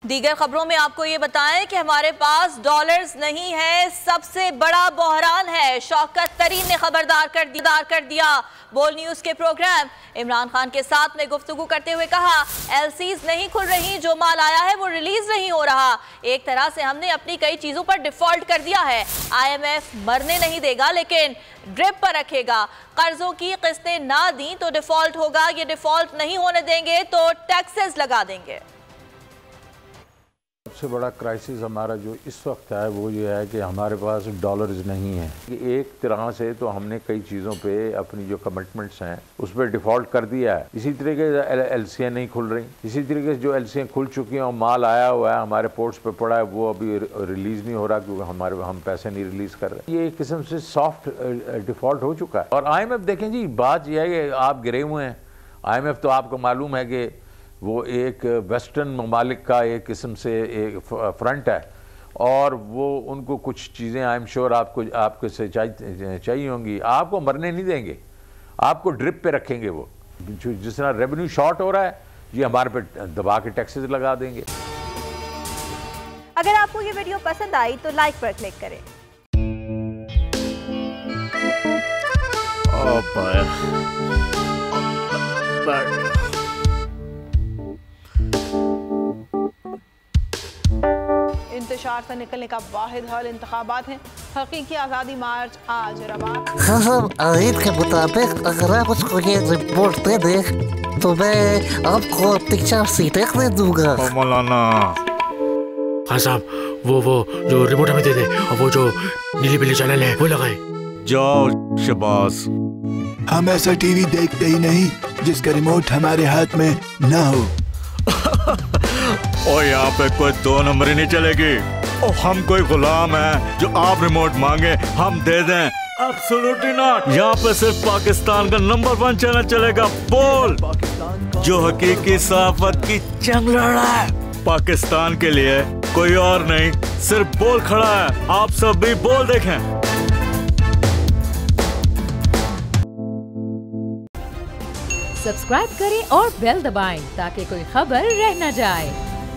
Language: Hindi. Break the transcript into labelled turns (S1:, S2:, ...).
S1: दीगर खबरों में आपको ये बताएं कि हमारे पास डॉलर्स नहीं है, सबसे बड़ा बहरान है। शौकत तरीन ने खबरदार कर दिया। बोल न्यूज के प्रोग्राम इमरान खान के साथ में गुफ्तगू करते हुए कहा, एलसीज नहीं खुल रही, जो माल आया है वो रिलीज नहीं हो रहा। एक तरह से हमने अपनी कई चीजों पर डिफॉल्ट कर दिया है। IMF मरने नहीं देगा लेकिन ड्रिप पर रखेगा। कर्जों की किस्तें ना दी तो डिफॉल्ट होगा, ये डिफॉल्ट नहीं होने देंगे तो टैक्सेस लगा देंगे।
S2: सबसे बड़ा क्राइसिस हमारा जो इस वक्त है वो ये है कि हमारे पास डॉलर्स नहीं हैं। एक तरह से तो हमने कई चीज़ों पे अपनी जो कमिटमेंट्स हैं उस पर डिफ़ॉल्ट कर दिया है। इसी तरीके से LCयाँ नहीं खुल रही, इसी तरीके से जो LCयाँ खुल चुकी हैं और माल आया हुआ है हमारे पोर्ट्स पे पड़ा है वो अभी रिलीज़ नहीं हो रहा क्योंकि हम पैसे नहीं रिलीज़ कर रहे। ये एक किस्म से सॉफ्ट डिफ़ॉल्ट हो चुका है। और IMF देखें जी, बात यह है कि आप गिरे हुए हैं। IMF तो आपको मालूम है कि वो एक वेस्टर्न ममालिक का एक किस्म से एक फ्रंट है और वो उनको कुछ चीज़ें आई एम श्योर आपको से चाहिए होंगी। आपको मरने नहीं देंगे, आपको ड्रिप पे रखेंगे। वो जिस तरह रेवेन्यू शॉर्ट हो रहा है ये हमारे पे दबा के टैक्सेस लगा देंगे।
S1: अगर आपको ये वीडियो पसंद आई तो लाइक पर क्लिक करें। इंतशार से निकलने का वाहिद हल इंतखाबात हैं। हकीकी आज़ादी मार्च आज रवा।
S3: हाँ, आयत के मुताबिक अगर आप उसको ये रिपोर्ट दे दें तो मैं आपको 3-4 सीटें दे दूंगा।
S4: मौलाना
S5: हाँ साहब, वो जो रिपोर्ट हमें दे दे और वो जो नीली पीली चैनल है वो लगाए।
S4: जाओ शबास।
S6: हम ऐसा टीवी देखते ही नहीं जिसका रिमोट हमारे हाथ में ना हो।
S4: और यहाँ पे कोई 2 नंबर ही नहीं चलेगी। और हम कोई गुलाम है जो आप रिमोट मांगे हम दे दें? Absolutely not. यहाँ पे सिर्फ पाकिस्तान का नंबर 1 चैनल चलेगा, बोल, जो हकीकी सहाफत की जंग लड़ रहा है। पाकिस्तान के लिए कोई और नहीं, सिर्फ बोल खड़ा है। आप सब भी बोल देखें।
S7: सब्सक्राइब करें और बेल दबाएं ताकि कोई खबर रह न जाए।